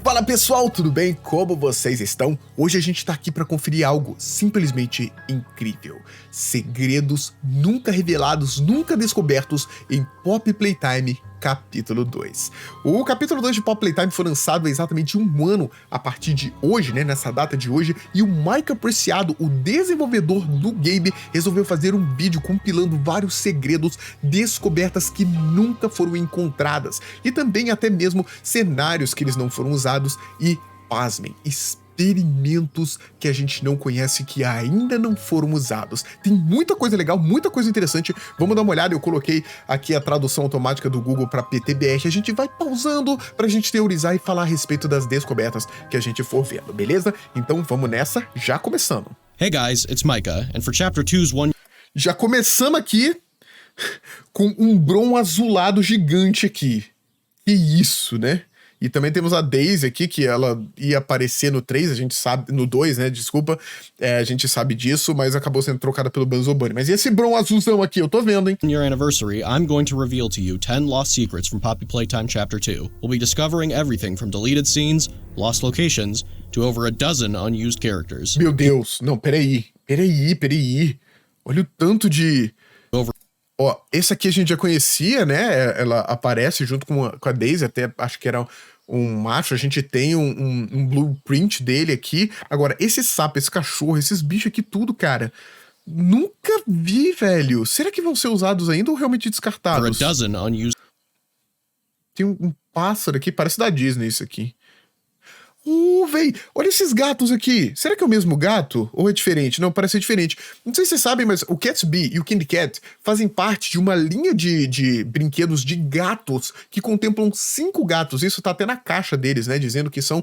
Fala pessoal, tudo bem? Como vocês estão? Hoje a gente tá aqui para conferir algo simplesmente incrível. Segredos nunca revelados, nunca descobertos em Poppy Playtime capítulo 2. O capítulo 2 de Poppy Playtime foi lançado há exatamente um ano a partir de hoje, né, nessa data de hoje, e o Mike Apreciado, o desenvolvedor do game, resolveu fazer um vídeo compilando vários segredos, descobertas que nunca foram encontradas, e também até mesmo cenários que eles não foram usados e, pasmem, experimentos que a gente não conhece que ainda não foram usados. Tem muita coisa legal, muita coisa interessante. Vamos dar uma olhada, eu coloquei aqui a tradução automática do Google para PTBR. A gente vai pausando pra gente teorizar e falar a respeito das descobertas que a gente for vendo, beleza? Então vamos nessa, já começando. Hey guys, it's Micah, and for Chapter 2's one... Já começamos aqui com um Bron azulado gigante aqui. Que isso, né? E também temos a Daisy aqui, que ela ia aparecer no 3, a gente sabe, no 2, né, desculpa, a gente sabe disso, mas acabou sendo trocada pelo Bugs Bunny. Mas e esse Bron azulzão aqui, eu tô vendo, hein? year anniversary, I'm going to reveal to you 10 lost secrets from Poppy Playtime Chapter 2. We'll be discovering everything from deleted scenes, lost locations, to over a dozen unused characters. Meu Deus, não, peraí. Olha o tanto de... Ó, esse aqui a gente já conhecia, né? Ela aparece junto com a Daisy, até acho que era um macho. A gente tem um blueprint dele aqui. Agora, esse sapo, esse cachorro, esses bichos aqui, tudo, cara, nunca vi, velho. Será que vão ser usados ainda ou realmente descartados? Tem um pássaro aqui, parece da Disney isso aqui. Véi, olha esses gatos aqui. Será que é o mesmo gato? Ou é diferente? Não, parece ser diferente. Não sei se vocês sabem, mas o Catsby e o Candy Cat fazem parte de uma linha de brinquedos de gatos que contemplam 5 gatos. Isso tá até na caixa deles, né? Dizendo que são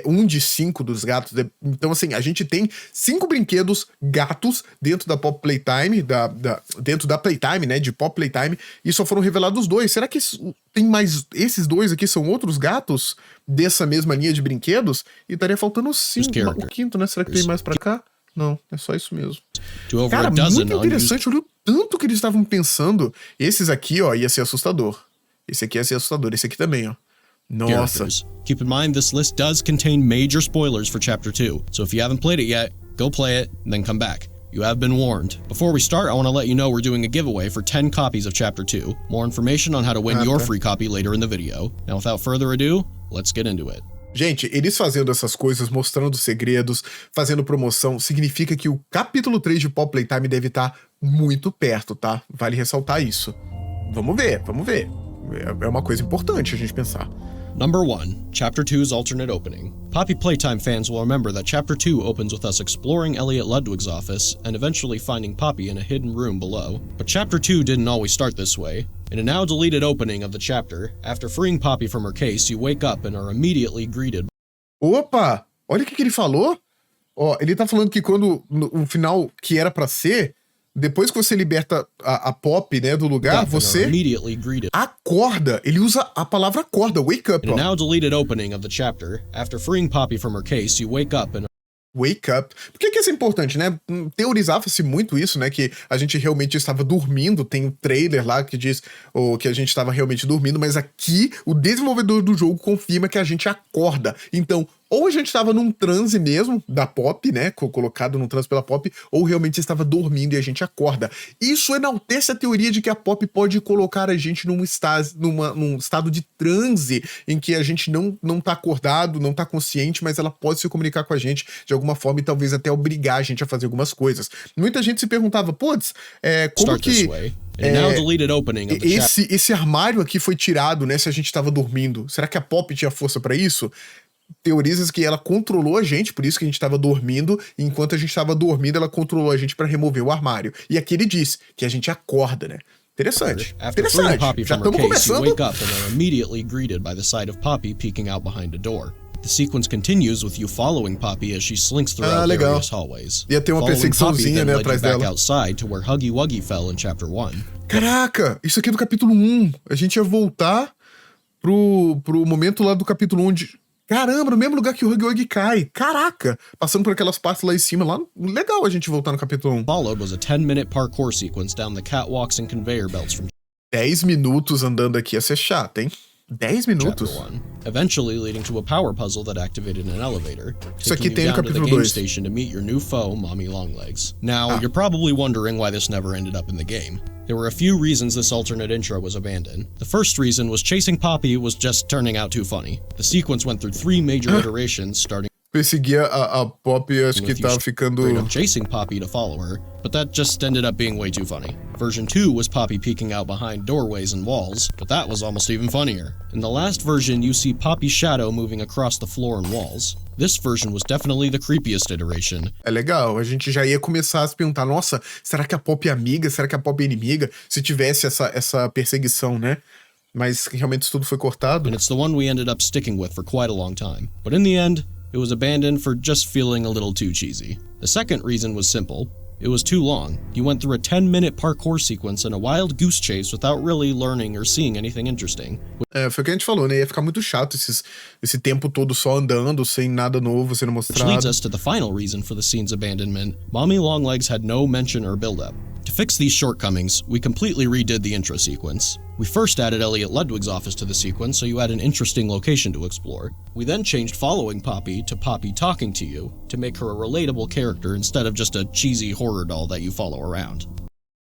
1 de 5 dos gatos. Então, assim, a gente tem 5 brinquedos gatos dentro da Poppy Playtime, dentro da Playtime, né? De Poppy Playtime, e só foram revelados 2. Será que tem mais... Esses 2 aqui são outros gatos dessa mesma linha de brinquedos? E estaria faltando o 5º, né? Será que tem mais pra cá? Não, é só isso mesmo. Cara, muito interessante. Olha o tanto que eles estavam pensando. Esses aqui, ó, ia ser assustador. Esse aqui ia ser assustador. Esse aqui também, ó. Nossa. Keep in mind, this list does contain major spoilers for Chapter 2. So if you haven't played it yet, go play it, then come back. You have been warned. Before we start, I want to let you know we're doing a giveaway for 10 copies of Chapter 2. More information on how to win your free copy later in the video. Now, without further ado, let's get into it. Gente, eles fazendo essas coisas, mostrando segredos, fazendo promoção, significa que o capítulo 3 de Poppy Playtime deve estar muito perto, tá? Vale ressaltar isso. Vamos ver. É uma coisa importante a gente pensar. Number 1, Chapter 2's alternate opening. Poppy Playtime fans will remember that Chapter 2 opens with us exploring Elliot Ludwig's office and eventually finding Poppy in a hidden room below. But Chapter 2 didn't always start this way. In a now deleted opening of the chapter, after freeing Poppy from her case, you wake up and are immediately greeted. Opa! Olha o que ele falou. Ó, ele tá falando que quando o final que era pra ser, depois que você liberta a Poppy, né, do lugar, você acorda. Ele usa a palavra acorda, wake up. In a now deleted opening of the chapter, after freeing Poppy from her case, you wake up and... Wake up. Por que isso é importante, né? Teorizava-se muito isso, né? Que a gente realmente estava dormindo. Tem um trailer lá que diz que a gente estava realmente dormindo, mas aqui o desenvolvedor do jogo confirma que a gente acorda. Então, ou a gente estava num transe mesmo, da Poppy, né? Colocado num transe pela Poppy, ou realmente estava dormindo e a gente acorda. Isso enaltece a teoria de que a Poppy pode colocar a gente num estado de transe, em que a gente não tá acordado, não tá consciente, mas ela pode se comunicar com a gente de alguma forma e talvez até obrigar a gente a fazer algumas coisas. Muita gente se perguntava, putz, como que... Esse armário aqui foi tirado, né? Se a gente tava dormindo. Será que a Poppy tinha força pra isso? Teorizas que ela controlou a gente, por isso que a gente estava dormindo, e enquanto a gente estava dormindo, ela controlou a gente para remover o armário. E aqui ele diz que a gente acorda, né? Interessante. Já estamos começando. You wake up and are immediately greeted by the sight of Poppy peeking out behind a door. The sequence continues with you following Poppy as she slinks throughout various hallways. Ia ter uma perseguiçãozinha, né, atrás dela. Back outside to where Huggy Wuggy fell in Chapter 1. Caraca, isso aqui é do capítulo 1. A gente ia voltar pro momento lá do capítulo 1 de... Caramba, no mesmo lugar que o Huggy Wuggy cai. Caraca! Passando por aquelas partes lá em cima, lá, legal a gente voltar no capítulo 1. Followed was a 10-minute parkour sequence down the catwalks and conveyor belts from... 10 minutos andando aqui ia ser chato, hein? 10 Chapter minutos? 1, eventually leading to a power puzzle that activated an elevator, Isso aqui taking tem you no down to the capítulo game 2. station to meet your new foe, Mommy Longlegs. Now, you're probably wondering why this never ended up in the game. There were a few reasons this alternate intro was abandoned. The first reason was chasing Poppy was just turning out too funny. The sequence went through 3 major iterations, starting Perseguia a Pop e acho que with you tava ficando... straight up chasing Poppy to follow her, but that just ended up being way too funny. Version 2 was Poppy peeking out behind doorways and walls, but that was almost even funnier. In the last version, you see Poppy's shadow moving across the floor and walls. This version was definitely the creepiest iteration. É legal, a gente já ia começar a se perguntar, nossa, será que a Pop é amiga? Será que a Pop é inimiga? Se tivesse essa perseguição, né? Mas realmente isso tudo foi cortado. And it's the one we ended up sticking with for quite a long time. But in the end, it was abandoned for just feeling a little too cheesy. The second reason was simple. It was too long. You went through a 10-minute parkour sequence and a wild goose chase without really learning or seeing anything interesting. É, foi o que a gente falou, né? Ia ficar muito chato esse tempo todo só andando, sem nada novo sendo Which leads mostrado. us to the final reason for the scene's abandonment. Mommy Longlegs had no mention or build-up. To fix these shortcomings, we completely redid the intro sequence. We first added Elliot Ludwig's office to the sequence so you had an interesting location to explore. We then changed following Poppy to Poppy talking to you to make her a relatable character instead of just a cheesy horror doll that you follow around.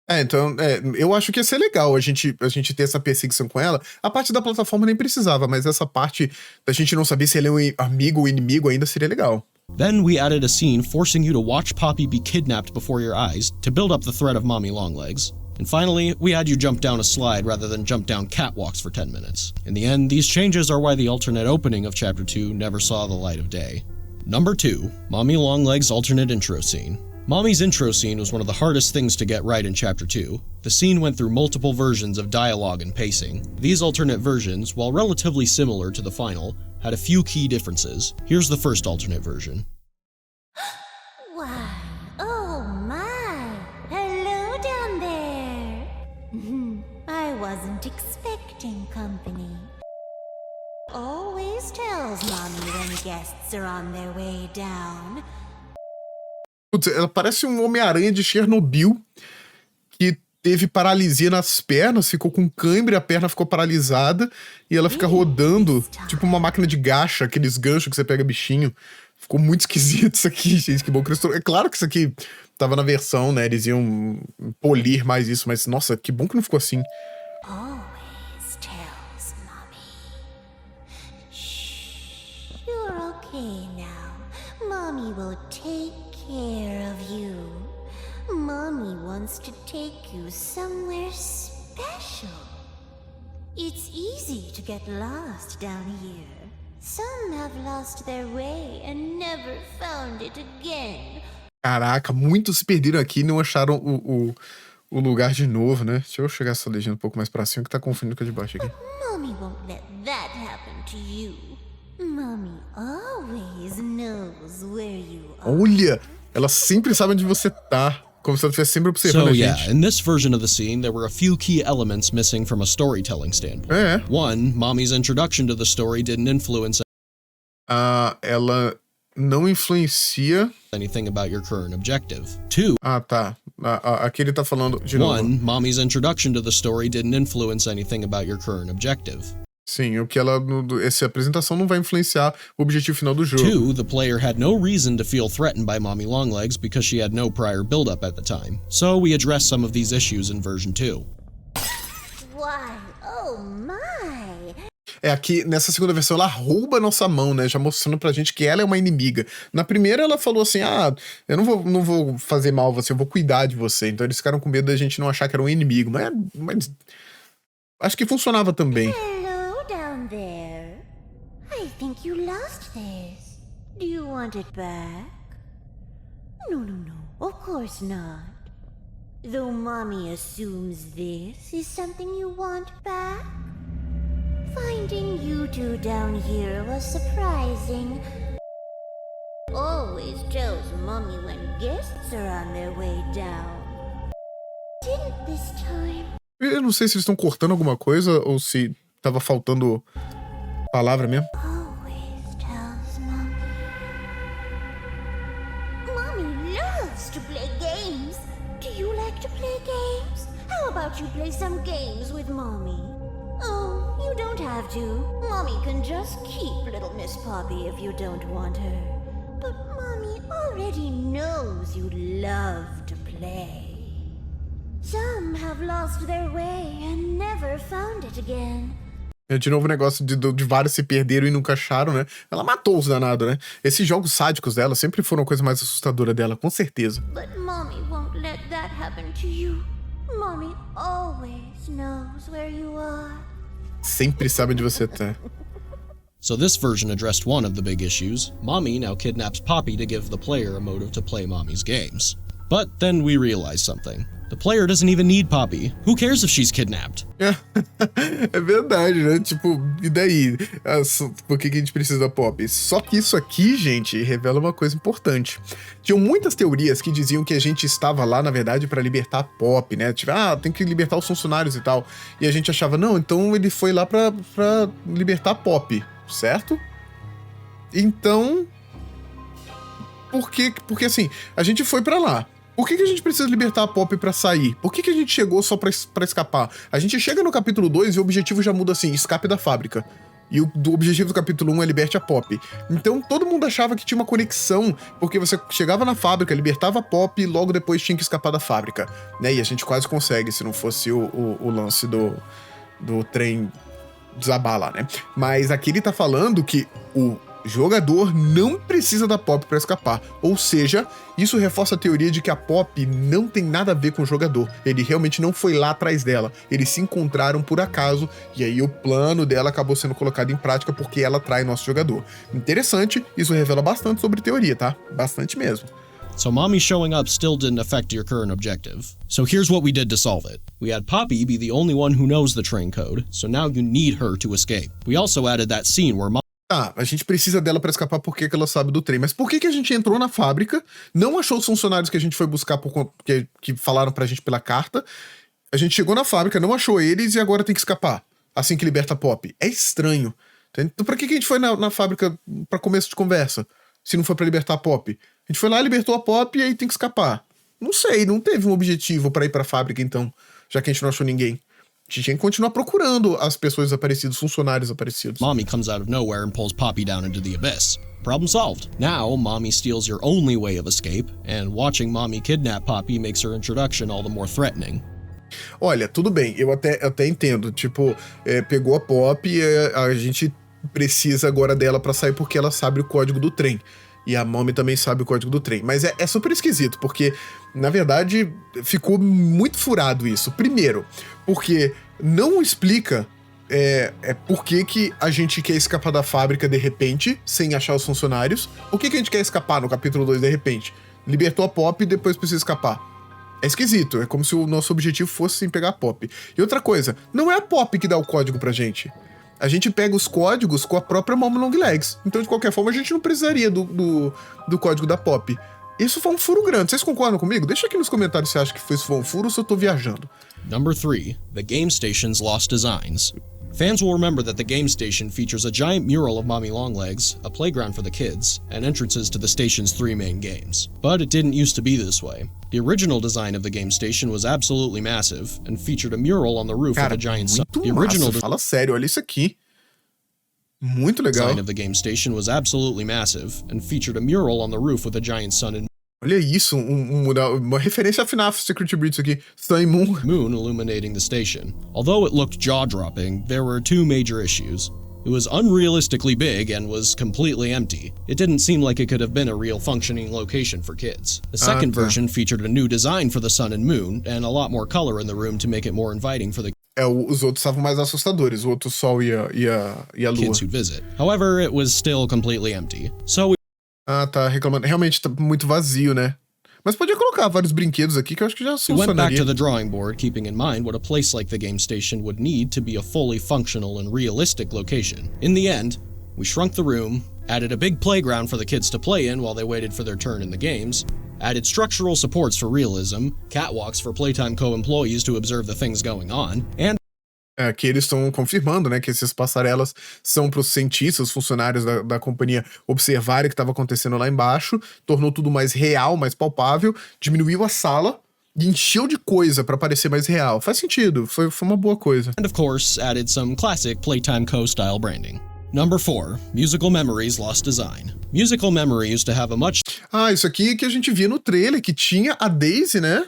Então, eu acho que ia ser legal a gente ter essa perseguição com ela. A parte da plataforma nem precisava, mas essa parte da gente não saber se ele é um amigo ou inimigo ainda seria legal. Then we added a scene forcing you to watch Poppy be kidnapped before your eyes to build up the threat of Mommy Longlegs. And finally, we had you jump down a slide rather than jump down catwalks for 10 minutes. In the end, these changes are why the alternate opening of Chapter 2 never saw the light of day. Number 2, Mommy Longlegs' alternate intro scene. Mommy's intro scene was one of the hardest things to get right in Chapter 2. The scene went through multiple versions of dialogue and pacing. These alternate versions, while relatively similar to the final, had a few key differences. Here's the first alternate version. Why, oh my! Hello down there! I wasn't expecting company. Always tells Mommy when guests are on their way down. Putz, ela parece um Homem-Aranha de Chernobyl que teve paralisia nas pernas, ficou com cãibra, a perna ficou paralisada e ela fica rodando, tipo uma máquina de gacha, aqueles ganchos que você pega bichinho. Ficou muito esquisito isso aqui, gente. Que bom que eles... É claro que isso aqui tava na versão, né? Eles iam polir mais isso, mas nossa, que bom que não ficou assim. Always tells Mommy. Shh, you're okay now. Mommy will take care of you. Mommy wants to take you somewhere special. It's easy to get lost down here. Some have lost their way and never found it again. Caraca, muitos se perderam aqui e não acharam o lugar de novo, né? Deixa eu chegar essa legenda um pouco mais pra cima que tá confundindo com a de baixo aqui. Mommy won't let that happen to you. Mommy always knows where you are. Olha, ela sempre sabe onde você tá. Como se ela estivesse sempre observando So a yeah, gente. in this version of the scene, there were a few key elements missing from a storytelling standpoint. É. One, Mommy's introduction to the story didn't influence Ela não influencia... anything about your current objective. Two, Tá. Aqui ele tá falando de novo. one, Mommy's introduction to the story didn't influence anything about your current objective. Sim, o que ela... Essa apresentação não vai influenciar o objetivo final do jogo. Two, the player had no reason to feel threatened by Mommy Longlegs because she had no prior build-up at the time. So we addressed some of these issues in version 2. Why, oh my! Aqui, nessa segunda versão, ela rouba a nossa mão, né? Já mostrando pra gente que ela é uma inimiga. Na primeira, ela falou assim, eu não vou fazer mal a você, eu vou cuidar de você. Então eles ficaram com medo da gente não achar que era um inimigo. Mas acho que funcionava também. Hello down there. I think you lost this. Do you want it back? No, of course not. Though Mommy assumes this is something you want back. Finding you two down here was surprising. Always tells Mommy when guests are on their way down. Didn't this time? Eu não sei se eles estão cortando alguma coisa ou se tava faltando palavra mesmo. Always tells Mommy. Mommy loves to play games. Do you like to play games? How about you play some games with Mommy? Oh, you don't have to. Mommy can just keep little Miss Poppy if you don't want her. But Mommy already knows you love to play. Some have lost their way and never found it again. É de novo o negócio de vários se perderam e nunca acharam, né? Ela matou os danados, né? Esses jogos sádicos dela sempre foram a coisa mais assustadora dela, com certeza. But Mommy won't let that happen to you. Mommy always knows where you are. Sempre sabe onde você tá. So this version addressed one of the big issues. Mommy now kidnaps Poppy to give the player a motive to play Mommy's games. But then we realize something. The player doesn't even need Poppy. Who cares if she's kidnapped? É verdade, né? Tipo, e daí? Por que a gente precisa da Poppy? Só que isso aqui, gente, revela uma coisa importante. Tinham muitas teorias que diziam que a gente estava lá, na verdade, pra libertar a Poppy, né? Tipo, tem que libertar os funcionários e tal. E a gente achava, não, então ele foi lá pra libertar a Poppy, certo? Então... Porque assim, a gente foi pra lá. Por que a gente precisa libertar a Poppy pra sair? Por que a gente chegou só pra escapar? A gente chega no capítulo 2 e o objetivo já muda assim, escape da fábrica. E o objetivo do capítulo 1 é liberte a Poppy. Então todo mundo achava que tinha uma conexão, porque você chegava na fábrica, libertava a Poppy e logo depois tinha que escapar da fábrica. Né? E a gente quase consegue, se não fosse o lance do trem desabar lá, né? Mas aqui ele tá falando que o jogador não precisa da Poppy pra escapar. Ou seja, isso reforça a teoria de que a Poppy não tem nada a ver com o jogador. Ele realmente não foi lá atrás dela. Eles se encontraram por acaso e aí o plano dela acabou sendo colocado em prática porque ela trai nosso jogador. Interessante, isso revela bastante sobre teoria, tá? Bastante mesmo. So Mommy showing up still didn't affect your current objective. So here's what we did to solve it. We had Poppy be the only one who knows the train code, so now you need her to escape. We also added that scene where a gente precisa dela pra escapar porque ela sabe do trem. Mas por que a gente entrou na fábrica, não achou os funcionários que a gente foi buscar que falaram pra gente pela carta, a gente chegou na fábrica, não achou eles e agora tem que escapar, assim que liberta a Poppy. É estranho. Então pra que a gente foi na fábrica pra começo de conversa, se não foi pra libertar a Poppy? A gente foi lá, libertou a Poppy e aí tem que escapar. Não sei, não teve um objetivo pra ir pra fábrica então, já que a gente não achou ninguém. A gente tinha que continuar procurando as pessoas desaparecidas, funcionários desaparecidos. Mommy comes out of nowhere and pulls Poppy down into the abyss. Problem solved. Now, Mommy steals your only way of escape, and watching Mommy kidnap Poppy makes her introduction all the more threatening. Olha, tudo bem, eu até entendo. Tipo, pegou a Poppy, a gente precisa agora dela pra sair porque ela sabe o código do trem. E a Mommy também sabe o código do trem. Mas é super esquisito, porque, na verdade, ficou muito furado isso. Primeiro, porque não explica por que a gente quer escapar da fábrica de repente, sem achar os funcionários. Por que a gente quer escapar no capítulo 2 de repente? Libertou a Poppy e depois precisa escapar. É esquisito, é como se o nosso objetivo fosse sem pegar a Poppy. E outra coisa, não é a Poppy que dá o código pra gente. A gente pega os códigos com a própria Mom Longlegs. Então, de qualquer forma, a gente não precisaria do código da Poppy. Isso foi um furo grande. Vocês concordam comigo? Deixa aqui nos comentários se você acha que foi um furo ou se eu tô viajando. Number 3. The game station's lost designs. Fans will remember that the game station features a giant mural of Mommy Longlegs, a playground for the kids, and entrances to the station's 3 main games. But it didn't used to be this way. The original design of the game station was absolutely massive, and featured a mural on the roof with a giant sun. The original fala sério, olha isso aqui. Muito legal. Design of the game station was absolutely massive, and featured a mural on the roof with a giant sun and olha isso, uma referência a FNAF Security Breach aqui. Sun e moon illuminating the station. Although it looked jaw-dropping, there were 2 major issues. It was unrealistically big and was completely empty. It didn't seem like it could have been a real functioning location for kids. The second version featured a new design for the sun and moon, and a lot more color in the room to make it more inviting for the os outros estavam mais assustadores, o outro sol e a lua. Kids who'd visit. However, it was still completely empty. So tá reclamando. Realmente tá muito vazio, né? Mas podia colocar vários brinquedos aqui que eu acho que já funcionaria. We went back to the funcionaria. drawing board, keeping in mind what a place like the game station would need to be a fully functional and realistic location. In the end, we shrunk the room, added a big playground for the kids to play in while they waited for their turn in the games, added structural supports for realism, catwalks for Playtime co-employees to observe the things going on, and que eles estão confirmando, né, que essas passarelas são para os cientistas, os funcionários da companhia observarem o que estava acontecendo lá embaixo, tornou tudo mais real, mais palpável, diminuiu a sala, e encheu de coisa pra parecer mais real. Faz sentido, foi uma boa coisa. And of course, added some classic Playtime Co. style branding. Number 4, Musical Memories Lost Design. Musical Memory used to have a much Isso aqui que a gente via no trailer, que tinha a Daisy, né?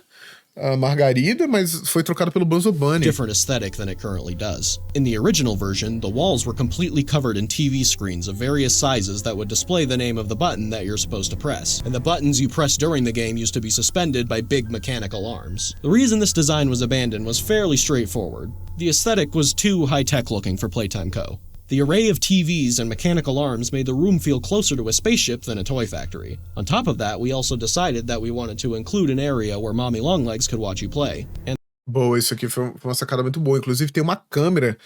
A Margarida, mas foi trocado pelo Bugs Bunny. different aesthetic than it currently does. In the original version, the walls were completely covered in TV screens of various sizes that would display the name of the button that you're supposed to press, and the buttons you press during the game used to be suspended by big mechanical arms. The reason this design was abandoned was fairly straightforward. The aesthetic was too high-tech looking for Playtime Co. The array of TVs and mechanical arms made the room feel closer to a spaceship than a toy factory. On top of that, we also decided that we wanted to include an area where Mommy Longlegs could watch you play. And Boa, isso aqui foi uma sacada muito boa. Inclusive tem uma câmera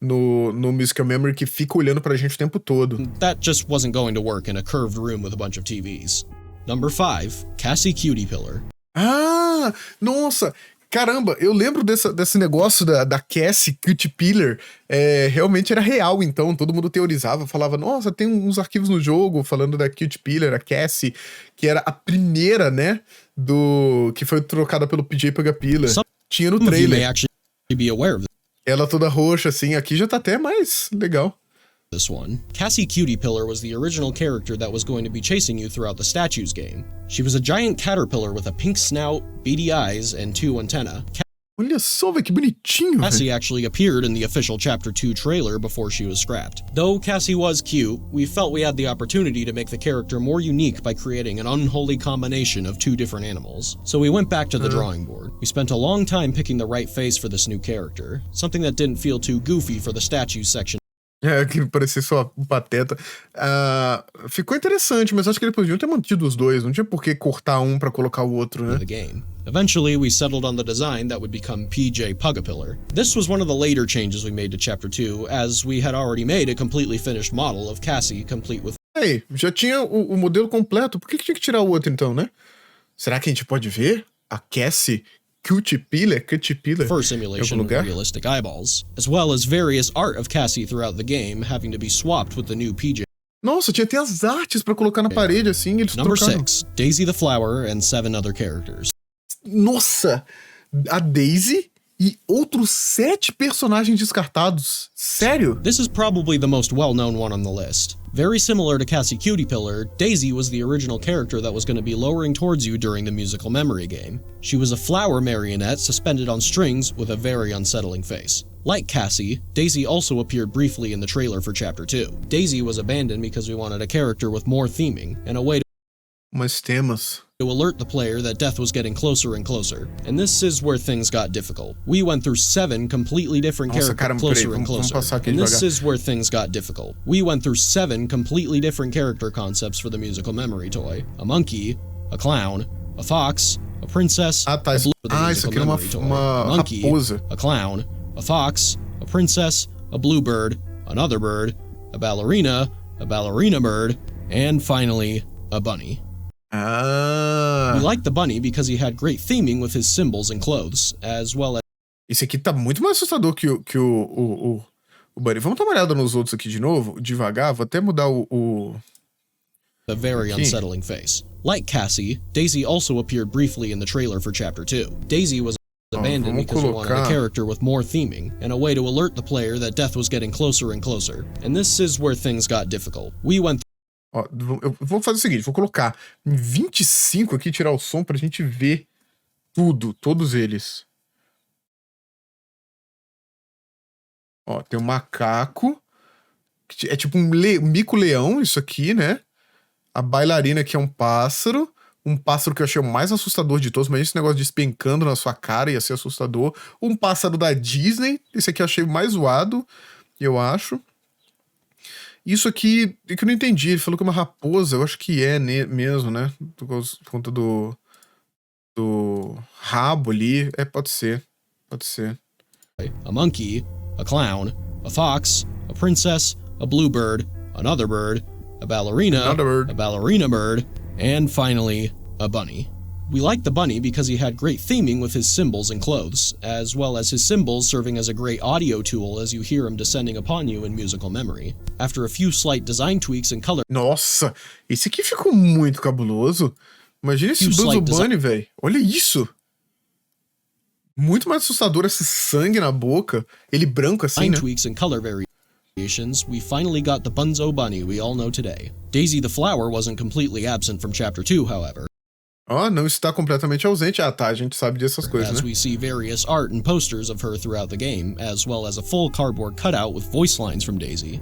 no Musical Memory que fica olhando pra gente o tempo todo. that just wasn't going to work in a curved room with a bunch of TVs. Number 5, Cassie Cutie Pillar. Nossa! Caramba, eu lembro desse negócio da Cassie Cutie Pillar. Realmente era real, então. Todo mundo teorizava, falava, nossa, tem uns arquivos no jogo falando da Cutie Pillar, a Cassie, que era a primeira, né, que foi trocada pelo PJ Pagapilla. Tinha no Some of you may trailer. actually be aware of Ela toda roxa, assim. Aqui já tá até mais legal. this one. Cassie Cutie Pillar was the original character that was going to be chasing you throughout the Statues game. She was a giant caterpillar with a pink snout, beady eyes, and 2 antennae. Olha só, velho, que bonitinho, velho. Cassie actually appeared in the official Chapter 2 trailer before she was scrapped. Though Cassie was cute, we felt we had the opportunity to make the character more unique by creating an unholy combination of 2 different animals. So we went back to the drawing board. We spent a long time picking the right face for this new character, something that didn't feel too goofy for the Statues section Que parecia só um pateta. Ficou interessante, mas acho que eles podiam ter mantido os dois. Não tinha por que cortar um pra colocar o outro, né? of the game. Eventually, we settled on the design that would become PJ Pugapillar. This was one of the later changes we made to Chapter 2, as we had already made a completely finished model of Cassie, complete with Aí, já tinha o modelo completo. Por que tinha que tirar o outro, então, né? Será que a gente pode ver a Cassie Cutie Pillar fur simulation with lugar? realistic eyeballs, as well as various art of Cassie throughout the game having to be swapped with the new PJ. Nossa, tinha até as artes pra colocar na parede, assim, eles Number trocaram. 6, Daisy the Flower and 7 other characters. Nossa! A Daisy e outros 7 personagens descartados. Sério? This is probably the most well-known one on the list. Very similar to Cassie Cutie Pillar, Daisy was the original character that was going to be lowering towards you during the Musical Memory game. She was a flower marionette suspended on strings with a very unsettling face. Like Cassie, Daisy also appeared briefly in the trailer for Chapter 2. Daisy was abandoned because we wanted a character with more theming, and a way Mas temas. to alert the player that death was getting closer and closer. And this is where things got difficult. We went through 7 completely different Nossa, characters caramba, closer peraí, and vamos closer. passar aqui And this devagar. is where things got difficult. We went through 7 completely different character concepts for the Musical Memory toy. A monkey, a clown, a fox, a princess, Tá. a blue for the Isso Musical aqui era Memory toy. uma A monkey, raposa. a clown, a fox, a princess, a bluebird, another bird, a ballerina bird, and finally, a bunny. We liked the bunny because he had great theming with his symbols and clothes, as well as Esse aqui tá muito mais assustador que o Bunny. Vamos dar uma olhada nos outros aqui de novo, devagar. Vou até mudar o... a very Okay. unsettling face. Like Cassie, Daisy also appeared briefly in the trailer for Chapter 2. Daisy was abandoned vamos because we wanted a colocar- character with more theming, and a way to alert the player that death was getting closer and closer. And this is where things got difficult. We went Ó, eu vou fazer o seguinte, vou colocar em 25 aqui, tirar o som pra gente ver tudo, todos eles. Ó, tem um macaco, que é tipo um mico-leão isso aqui, né? A bailarina que é um pássaro que eu achei o mais assustador de todos, mas esse negócio de despencando na sua cara ia ser assustador. Um pássaro da Disney, esse aqui eu achei o mais zoado, eu acho. Isso aqui, é que eu não entendi, ele falou que é uma raposa, eu acho que é mesmo, né? Por conta do rabo ali, a monkey, a clown, a fox, a princess, a bluebird, another bird, a ballerina bird, and finally, a bunny. We liked the bunny because he had great theming with his symbols and clothes, as well as his symbols serving as a great audio tool as you hear him descending upon you in Musical Memory. After a few slight design tweaks and color Nossa, esse aqui ficou muito cabuloso. Imagina esse You Bugs slight Bunny, velho. Olha isso. Muito mais assustador esse sangue na boca. Ele branco assim, Fine né? tweaks and color variations, we finally got the Bunzo Bunny we all know today. Daisy the Flower wasn't completely absent from Chapter 2, however, Ó, não está completamente ausente. Ah, tá, a gente sabe dessas coisas, as né? we see various art and posters of her throughout the game, as well as a full cardboard cutout with voice lines from Daisy.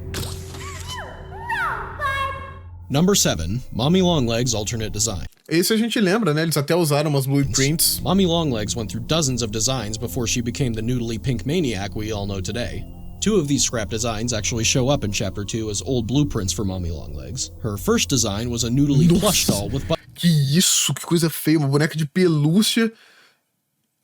Number 7, Mommy Longlegs alternate design. Esse a gente lembra, né? Eles até usaram umas blueprints. Mommy Longlegs went through dozens of designs before she became the noodly pink maniac we all know today. 2 of these scrap designs actually show up in Chapter 2 as old blueprints for Mommy Longlegs. Her first design was a noodly plush doll with Que isso, que coisa feia, uma boneca de pelúcia.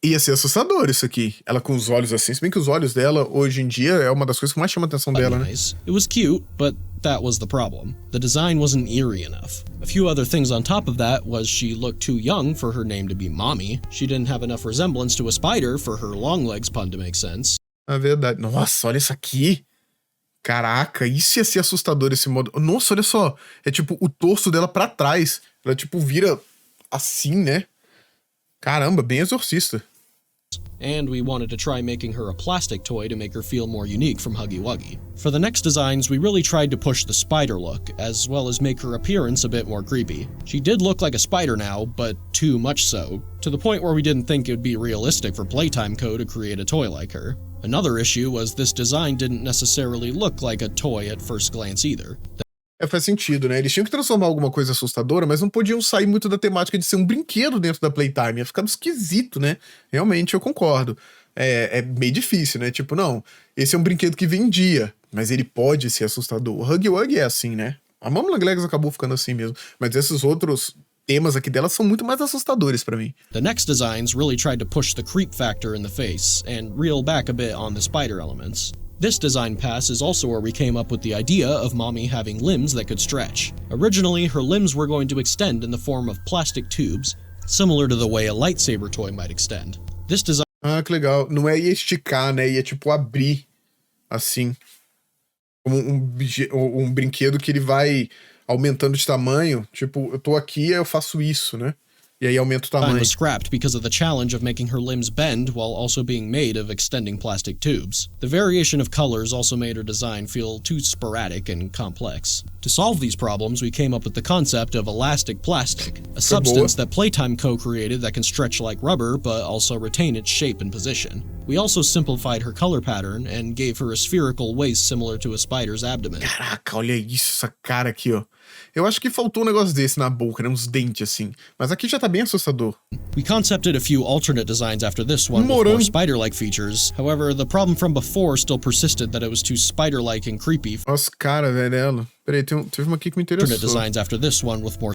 Ia ser assustador isso aqui. Ela com os olhos assim, se bem que os olhos dela, hoje em dia, é uma das coisas que mais chama a atenção dela, né? eyes. It was cute, but that was the problem. The design wasn't eerie enough. A few other things on top of that was she looked too young for her name to be Mommy. She didn't have enough resemblance to a spider for her Longlegs pun to make sense. É verdade. Nossa, olha isso aqui. Caraca, isso ia ser assustador esse modo. Nossa, olha só. É tipo o torso dela pra trás. Ela tipo vira assim, né? Caramba, bem exorcista. And we wanted to try making her a plastic toy to make her feel more unique from Huggy Wuggy. For the next designs, we really tried to push the spider look, as well as make her appearance a bit more creepy. She did look like a spider now, but too much so, to the point where we didn't think it would be realistic for Playtime Co. to create a toy like her. Another issue was this design didn't necessarily look like a toy at first glance either. É, faz sentido, né? Eles tinham que transformar alguma coisa assustadora, mas não podiam sair muito da temática de ser um brinquedo dentro da Playtime. Ia ficar esquisito, né? Realmente, eu concordo. É meio difícil, né? Tipo, não, esse é um brinquedo que vendia, mas ele pode ser assustador. O Huggy Wuggy é assim, né? A Mommy Longlegs acabou ficando assim mesmo. Mas esses outros temas aqui dela são muito mais assustadores pra mim. The next designs really tried to push the creep factor in the face, and reel back a bit on the spider elements. This design pass is also where we came up with the idea of Mommy having limbs that could stretch. Originally, her limbs were going to extend in the form of plastic tubes, similar to the way a lightsaber toy might extend. This design Ah, que legal. Não ia esticar, né? Ia tipo abrir, assim. Como um brinquedo que ele vai aumentando de tamanho. Tipo, eu tô aqui, aí eu faço isso, né? E aí aumenta o tamanho. was scrapped because of the challenge of making her limbs bend while also being made of extending plastic tubes. The variation of colors also made her design feel too sporadic and complex. To solve these problems, we came up with the concept of elastic plastic, a substance that Playtime co-created that can stretch like rubber but also retain its shape and position. We also simplified her color pattern and gave her a spherical waist similar to a spider's abdomen. Caraca, olha isso, essa cara aqui, ó. Eu acho que faltou um negócio desse na boca, né? Uns dentes assim. Mas aqui já tá bem assustador. We concepted a few alternate designs after this one with more spider-like features. However, the problem from before still persisted that it was too spider-like and creepy. Olha as caras, velho, dela. Peraí, teve uma aqui que me Alternate interessou. designs after this one with more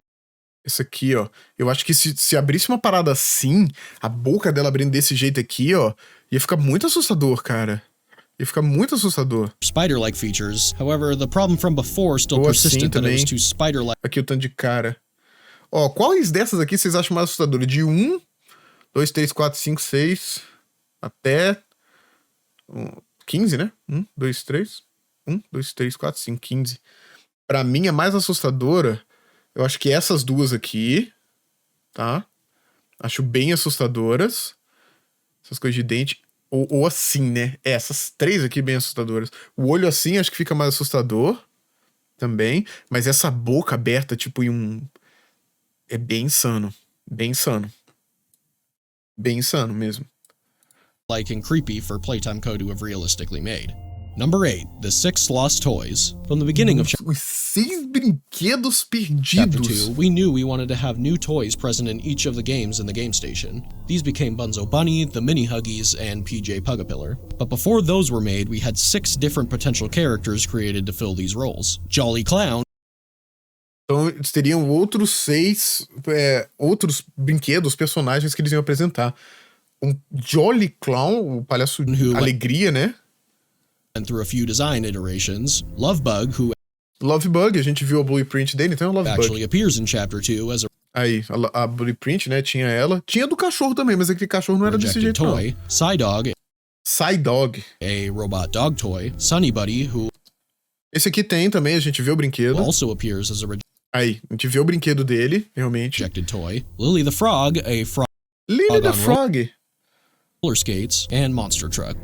Esse aqui, ó. Eu acho que se abrisse uma parada assim, a boca dela abrindo desse jeito aqui, ó, ia ficar muito assustador, cara. Ia ficar muito assustador. spider-like features. However, the problem from before still Ou assim persisted that it was também. too spider-like. Aqui o tanto de cara. Ó, quais dessas aqui vocês acham mais assustadoras? De 1, 2, 3, 4, 5, 6, até 15, né? 1, 2, 3. 1, 2, 3, 4, 5, 15. Pra mim, a mais assustadora, eu acho que essas duas aqui, tá? Acho bem assustadoras. Essas coisas de dente. Ou assim, né? Essas 3 aqui bem assustadoras. O olho assim, acho que fica mais assustador também. Mas essa boca aberta, tipo, em um... É bem insano. Bem insano. Bem insano mesmo. And creepy for Playtime Co. to have realistically made. Number 8, The 6 Lost Toys. From the beginning of Os 6 brinquedos Chapter perdidos. 2, we knew we wanted to have new toys present in each of the games in the game station. These became Bunzo Bunny, the Mini Huggies, and PJ Pugapillar. But before those were made, we had 6 different potential characters created to fill these roles. Jolly Clown, Então, eles teriam outros 6 outros brinquedos, personagens que eles iam apresentar. Um Jolly Clown, o palhaço alegria, né? and through a few design iterations, Lovebug, who Lovebug, a gente viu a blueprint dele, então é o Lovebug. actually appears in Chapter 2 as a Aí, a blueprint, né, tinha ela. Tinha do cachorro também, mas aquele cachorro não era desse rejected jeito, não. toy, Psydog, Psydog. a robot dog toy, Sunny Buddy, who Esse aqui tem também, a gente vê o brinquedo. also appears as a Aí, a gente vê o brinquedo dele, realmente. rejected toy, Lily the Frog, a frog Lily the on Frog. roller skates, and monster truck.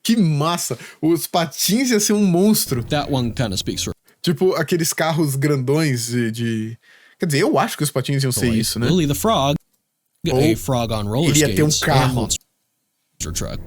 Que massa! Os patins iam ser um monstro. That one kind of speaks for Tipo aqueles carros grandões de... Quer dizer, eu acho que os patins iam ser toys. isso, né? Lily the Frog, Ou a frog on roller ele ia ter um skates, and carro. monster truck.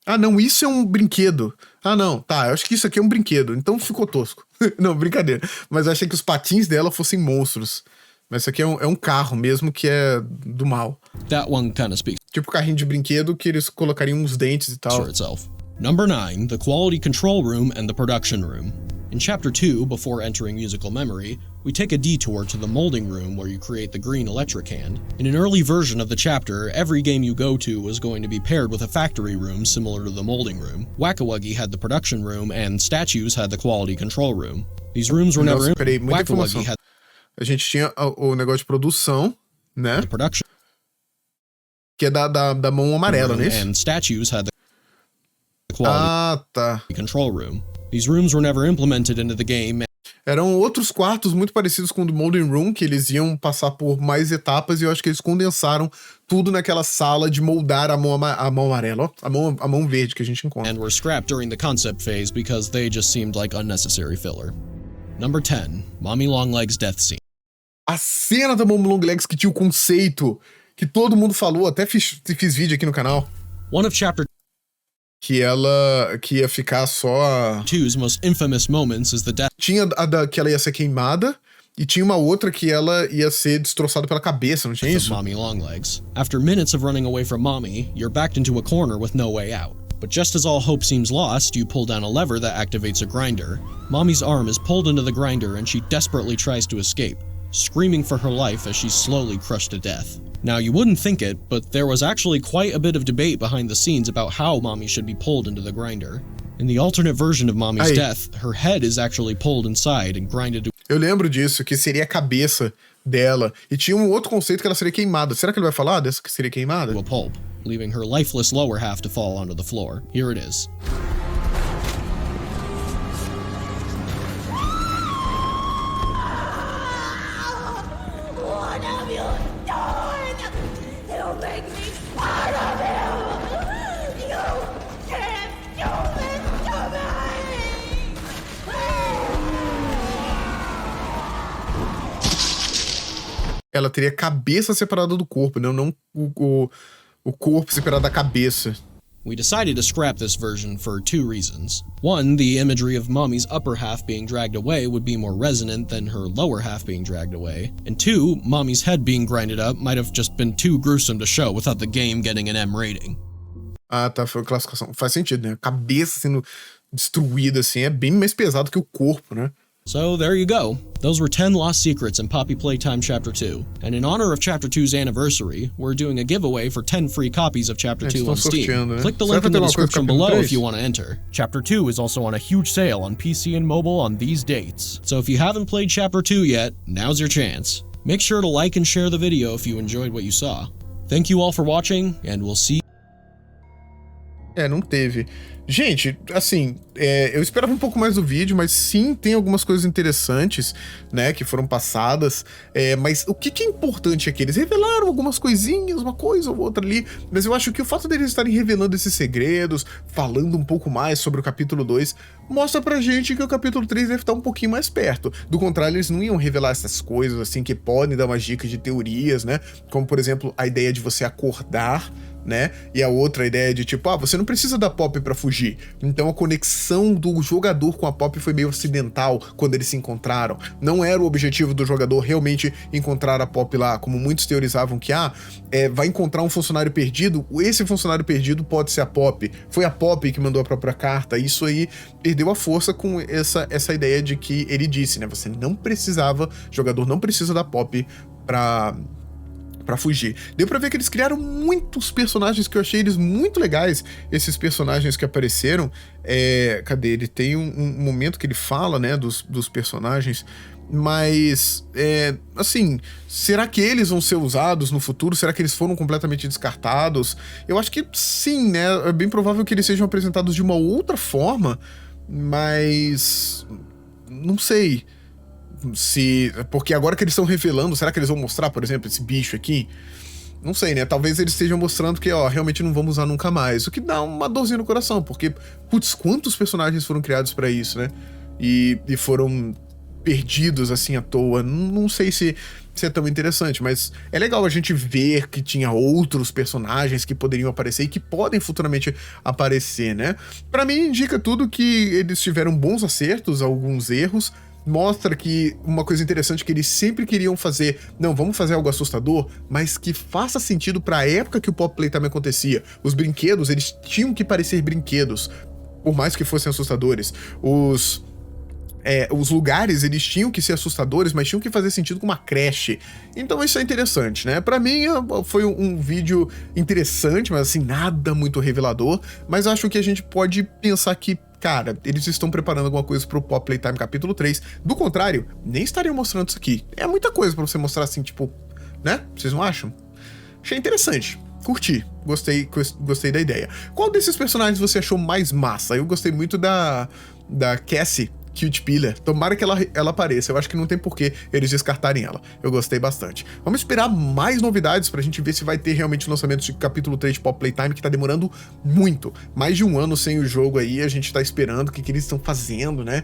Ah, não, isso é um brinquedo. Ah, não, tá, eu acho que isso aqui é um brinquedo, então ficou tosco. Não, brincadeira. Mas eu achei que os patins dela fossem monstros. Mas isso aqui é um carro mesmo que é do mal. That one kind of speaks Tipo carrinho de brinquedo que eles colocariam uns dentes e tal. for itself. Number 9, the quality control room and the production room. In Chapter 2, before entering musical memory, we take a detour to the molding room where you create the green electric hand. In an early version of the chapter, every game you go to was going to be paired with a factory room similar to the molding room. Whack-A-Wuggy had the production room, and Statues had the quality control room. These rooms were never Nossa, peraí, muita Whack-A-Wuggy informação. had A gente tinha o negócio de produção, né? the production Que é da mão amarela, room, não é isso? and Statues had the quality Ah, tá. control room. These rooms were never implemented into the game. Eram outros quartos muito parecidos com o do Molding Room, que eles iam passar por mais etapas, e eu acho que eles condensaram tudo naquela sala de moldar a mão amarela, ó, a mão verde que a gente encontra. And were scrapped during the concept phase because they just seemed like unnecessary filler. Number 10, Mommy Longlegs death scene. A cena da Mom Longlegs que tinha o conceito que todo mundo falou, até fiz vídeo aqui no canal, One of Chapter que ia ficar só... 2's most infamous moments is the death Tinha que ela ia ser queimada, e tinha uma outra que ela ia ser destroçada pela cabeça, não tinha of isso? Mommy Longlegs. After minutes of running away from Mommy, you're backed into a corner with no way out. But just as all hope seems lost, you pull down a lever that activates a grinder. Mommy's arm is pulled into the grinder and she desperately tries to escape, screaming for her life as she's slowly crushed to death. Now, you wouldn't think it, but there was actually quite a bit of debate behind the scenes about how Mommy should be pulled into the grinder. In the alternate version of Mommy's Aí. death, her head is actually pulled inside and grinded to Eu lembro disso, que seria a cabeça dela. E tinha um outro conceito que ela seria queimada. Será que ele vai falar dessa que seria queimada? a pulp, leaving her lifeless lower half to fall onto the floor. Here it is. What have you done? You make me part of you! You can't do this to me! Ela teria a cabeça separada do corpo, não o corpo separado da cabeça. We decided to scrap this version for two reasons. One, the imagery of Mommy's upper half being dragged away would be more resonant than her lower half being dragged away. And two, Mommy's head being grinded up might have just been too gruesome to show without the game getting an M rating. Ah, tá, foi a classificação. Faz sentido, né? A cabeça sendo destruída, assim, é bem mais pesado que o corpo, né? So there you go. Those were 10 lost secrets in Poppy Playtime Chapter 2. And in honor of Chapter 2's anniversary, we're doing a giveaway for 10 free copies of Chapter 2 on Steam. sorteando, né? Click the Será link que in the tem uma coisa description do capítulo below 3? if you want to enter. Chapter 2 is also on a huge sale on PC and mobile on these dates. So if you haven't played Chapter 2 yet, now's your chance. Make sure to like and share the video if you enjoyed what you saw. Thank you all for watching, and we'll see É, não teve. Gente, assim, eu esperava um pouco mais do vídeo, mas sim, tem algumas coisas interessantes, né, que foram passadas, mas o que é importante aqui? Eles revelaram algumas coisinhas, uma coisa ou outra ali, mas eu acho que o fato deles estarem revelando esses segredos, falando um pouco mais sobre o capítulo 2, mostra pra gente que o capítulo 3 deve estar um pouquinho mais perto. Do contrário, eles não iam revelar essas coisas, assim, que podem dar umas dicas de teorias, né, como, por exemplo, a ideia de você acordar, né? E a outra ideia de tipo, você não precisa da Poppy pra fugir. Então a conexão do jogador com a Poppy foi meio acidental quando eles se encontraram. Não era o objetivo do jogador realmente encontrar a Poppy lá, como muitos teorizavam que, vai encontrar um funcionário perdido, esse funcionário perdido pode ser a Poppy. Foi a Poppy que mandou a própria carta. Isso aí perdeu a força com essa ideia de que ele disse, né? Você não precisava, o jogador não precisa da Poppy pra fugir. Deu pra ver que eles criaram muitos personagens que eu achei eles muito legais, esses personagens que apareceram. Cadê? Ele tem um momento que ele fala, né, dos personagens, mas, assim, será que eles vão ser usados no futuro? Será que eles foram completamente descartados? Eu acho que sim, né? É bem provável que eles sejam apresentados de uma outra forma, mas não sei. Porque agora que eles estão revelando, será que eles vão mostrar, por exemplo, esse bicho aqui? Não sei, né? Talvez eles estejam mostrando que, ó, realmente não vamos usar nunca mais. O que dá uma dorzinha no coração, porque, putz, quantos personagens foram criados pra isso, né? E foram perdidos, assim, à toa. Não sei se é tão interessante, mas é legal a gente ver que tinha outros personagens que poderiam aparecer e que podem futuramente aparecer, né? Pra mim, indica tudo que eles tiveram bons acertos, alguns erros. Mostra que uma coisa interessante que eles sempre queriam fazer, não, vamos fazer algo assustador, mas que faça sentido pra época que o Pop Playtime acontecia. Os brinquedos, eles tinham que parecer brinquedos, por mais que fossem assustadores. Os lugares, eles tinham que ser assustadores, mas tinham que fazer sentido com uma creche. Então isso é interessante, né? Pra mim, foi um vídeo interessante, mas assim, nada muito revelador. Mas acho que a gente pode pensar que, cara, eles estão preparando alguma coisa pro Pop Playtime capítulo 3. Do contrário, nem estariam mostrando isso aqui. É muita coisa pra você mostrar assim, tipo, né? Vocês não acham? Achei interessante. Curti. Gostei da ideia. Qual desses personagens você achou mais massa? Eu gostei muito da Cassie, Cute Pillar. Tomara que ela apareça. Eu acho que não tem porquê eles descartarem ela. Eu gostei bastante. Vamos esperar mais novidades pra gente ver se vai ter realmente o lançamento de capítulo 3 de Pop Playtime, que tá demorando muito. Mais de um ano sem o jogo aí, a gente tá esperando o que eles estão fazendo, né?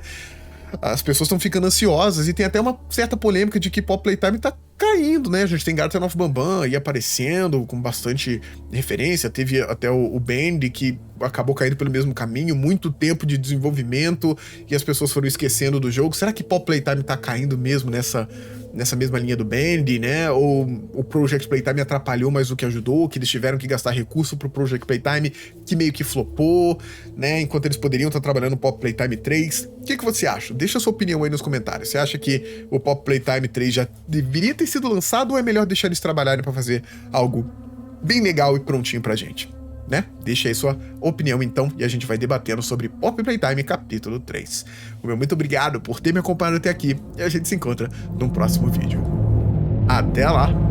As pessoas estão ficando ansiosas e tem até uma certa polêmica de que Pop Playtime tá caindo, né? A gente tem Garten of Banban aí aparecendo com bastante referência. Teve até o Band, que acabou caindo pelo mesmo caminho, muito tempo de desenvolvimento e as pessoas foram esquecendo do jogo. Será que Pop Playtime tá caindo mesmo nessa mesma linha do Band, né? Ou o Project Playtime atrapalhou mais do que ajudou, que eles tiveram que gastar recurso pro Project Playtime, que meio que flopou, né? Enquanto eles poderiam estar trabalhando no Pop Playtime 3. O que você acha? Deixa a sua opinião aí nos comentários. Você acha que o Pop Playtime 3 já deveria ter sido lançado ou é melhor deixar eles trabalharem pra fazer algo bem legal e prontinho pra gente? Né? Deixa aí sua opinião então e a gente vai debatendo sobre Pop Playtime capítulo 3. O meu muito obrigado por ter me acompanhado até aqui e a gente se encontra num próximo vídeo. Até lá!